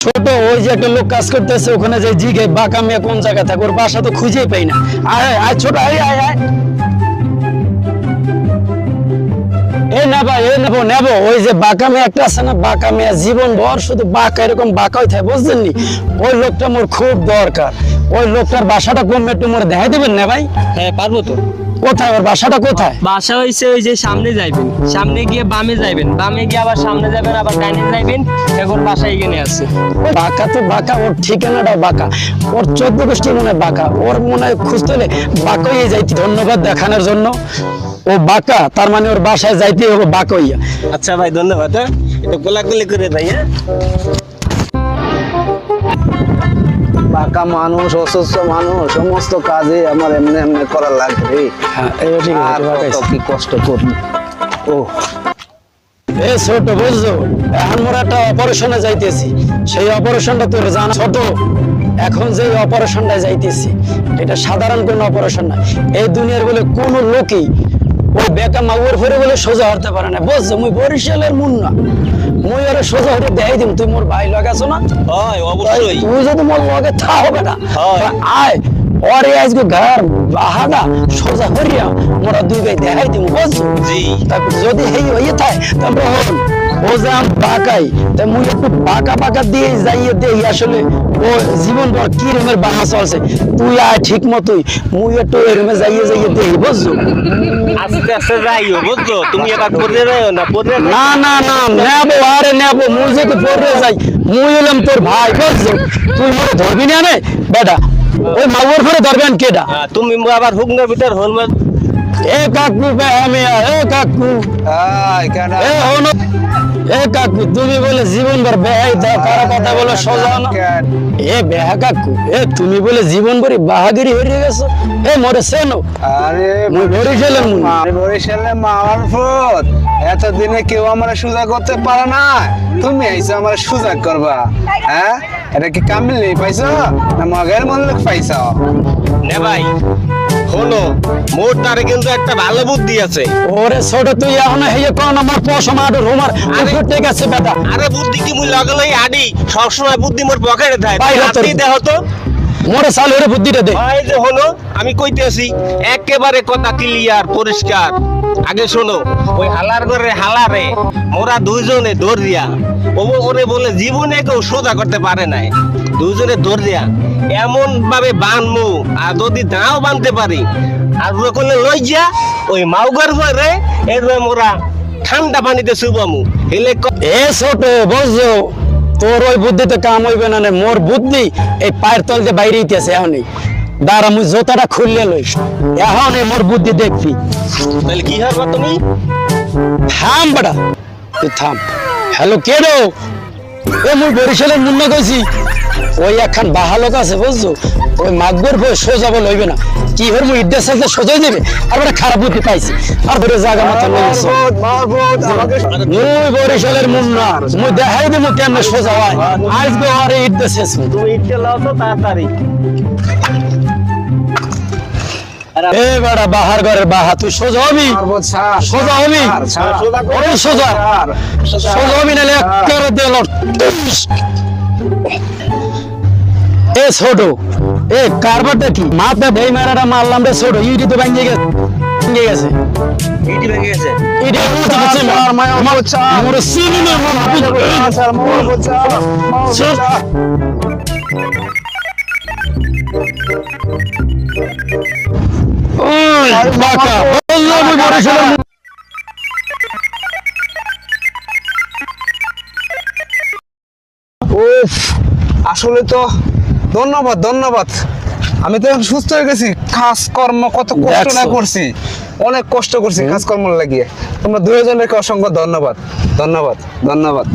ছোট ওই যে একটা লোক কাজ করতেছে ওখানে যে জিগে বাঁকা মেয়ে কোন জায়গায় থাকে ওর বাসা তো খুঁজেই পাই না। আয় আয় ছোট আয় আয় আয় এই না ভাই এই নেবো নেবো ওই যে বাঁকা মেয়ে একটা আছে না বাঁকা মেয়ে জীবন ভর শুধু বাঁকা এরকম বাঁকাই থাকে বুঝলেন নি ওই লোকটা মোর খুব দরকার। ওই লোকটার বাসাটা কম একটু মোর দেখাই দেবেন না ভাই? হ্যাঁ পারবো তো। কোথায় ওর বাসাটা কোথায়? বাসা হইছে ওই যে সামনে যাইবেন, সামনে গিয়ে বামে যাইবেন, বামে গিয়ে আবার সামনে যাবেন, আবার ডাইনে যাইবেন, এখন বাসা এখানে আছে। বাঁকা তো বাঁকা ওর ঠিকানাটা বাঁকা ওর 14 গোষ্ঠী মনে হয় বাঁকা ওর মনে হয় খুঁজতে হলে বাঁকা হয়ে যাইতে। ধন্যবাদ দেখানোর জন্য। ও বাঁকা তার মানে ওর বাসায় যাইতে হবে বাঁকা হইয়া। আচ্ছা ভাই ধন্যবাদ। হ্যাঁ এটা গোলাগুলি করে ভাই। হ্যাঁ বাঁকা মানুষ অসুস্থ মানুষ সমস্ত কাজে আমার এমনি এমনি করা লাগবে। হ্যাঁ এটা ঠিক আর আছে কত কি কষ্ট করবো। ও এ ছোট বুঝছো এখন মোর একটা অপারেশনে যাইতেছি সেই অপারেশনটা তোর জানা ছোট এখন যে অপারেশনটা যাইতেছি এটা সাধারণ কোনো অপারেশন না। এই দুনিয়ার বলে কোনো লোকই ওই বেকা মাগুর ফেরে বলে সোজা হতে পারে না বুঝছো। মুই বরিশালের মুন্না মুই আরে সোজা হতে দেখাই দিম তুই মোর ভাই লাগাছো না হয় অবশ্যই। তুই যদি মোর লগে থা হবে না হয়। আয় ওরে আজকে ঘর বাহানা সোজা করিয়া মোরা দুই ভাই দেখাই দিম বুঝছো। জি তারপর যদি এই হয়ে থাকে তারপর ও যে আম বাঁকাই তা মুই একটু বাঁকা বাঁকা দিয়ে যাইয়ে দেই আসলে ও জীবন ভর কি রকমের বাহা চলছে তুই আয় ঠিক মতোই মুই একটু এরমে যাইয়ে যাইয়ে দেই বুঝছো। আস্তে আস্তে যাইও বুঝছো, তুমি এবার পড়ে যাও না পড়ে না না না নেবো আরে নেবো মুই যদি পড়ে যাই মুই এলাম তোর ভাই বুঝছো। তুই মোরে ধরবি না রে বেটা ওই মাগুর ফেরে ধরবেন কেডা? তুমি আবার হুকনার ভিতর হলমা। এ কাকু আমি এ কাকু কেন এ হনো এ কাকু তুমি বলে জীবন ভর বেহাই দাও কারো কথা বলে সোজা না। এ বেহা কাকু এ তুমি বলে জীবন ভরি বাহাগিরি হয়ে গেছো এ মরে সেনো আরে মুই বরিশালের মুন্না। বরিশালের মাওয়ার ফুট এতদিনে কেউ আমার সুজা করতে পারে না, তুমি আইসো আমার সুজা করবা। হ্যাঁ এটা কি কামিল নেই পাইছো না মগের মন লোক পাইছো? নে ভাই হলো মোর তারে কিন্তু একটা ভালো বুদ্ধি আছে। ওরে ছোট তুই এখন হেয়ে কোন আমার পশমা আড় রোমার উঠে গেছে বেটা। আরে বুদ্ধি কি মুই লগে লই আডি সব সময় বুদ্ধি মোর পকেটে থাকে। ভাই, আপনি দেখো তো মোরে চাল ওরে বুদ্ধিটা দে। ভাই যে হলো আমি কইতেছি একেবারে কথা ক্লিয়ার পরিষ্কার। আগে শোনো ওই হালার ঘরে হালারে মোরা দুইজনে দৌড় দিয়া ওরে বলে জীবনে কেউ সোজা করতে পারে নাই। দুইজনে দৌড় দিয়া এমন ভাবে বানমু আর যদি নাও বানতে পারি আর করলে লই যা ওই মাউগার ঘরে এরপরে মোরা ঠান্ডা পানিতে শুবামু হেলে এ ছোট বুঝছো তোর ওই বুদ্ধিতে কাম হইবে না মোর বুদ্ধি এই পায়ের তল দিয়ে বাইরে ইতিহাসে এখনই দাঁড়া মুই জোতাটা খুললে লইস এখন এই মোর বুদ্ধি দেখবি। তাহলে কি হবে তুমি? থাম বেটা তুই থাম। হ্যালো কে রে? এ মুই বরিশালের মুন্না কইছি। ওই একখান বাহা লোক আছে বুঝছো ওই মাগবর বই সোজা বল হইবে না কি হর মুই ইদ্দেশ সাথে সোজাই দেবে আর বড় খারাপ বুদ্ধি পাইছি আর বড় জায়গা মাথা লইছো। মুই বরিশালের মুন্না মুই দেখাই দেবো কেমনে সোজা হয় আজকে আরে ইদ্দেশ তুমি ইচ্ছে লাও তো তাড়াতাড়ি। এ বেটা বাহার ঘরের বাহা তুই সোজা হবি সোজা হবি ওরে সোজা সোজা হবি নালে একেবারে দেল। এ ছোট এ কারবারটা কি মাথা দেই মারাটা মারলাম রে ছোট ইডি তো ভাঙিয়ে গেছে ভেঙে গেছে ইটি ভেঙে গেছে। ইডি উঠে গেছে আমার সিনি না ওই বাকা বললাম আমি বরিশালের উফ আসলে তো ধন্যবাদ ধন্যবাদ। আমি তো এখন সুস্থ হয়ে গেছি। কাজকর্ম কত কষ্ট না দেখছো? করছি, অনেক কষ্ট করছি কাজকর্ম লাগিয়ে। তোমরা দুইজনকে অসংখ্য ধন্যবাদ ধন্যবাদ ধন্যবাদ।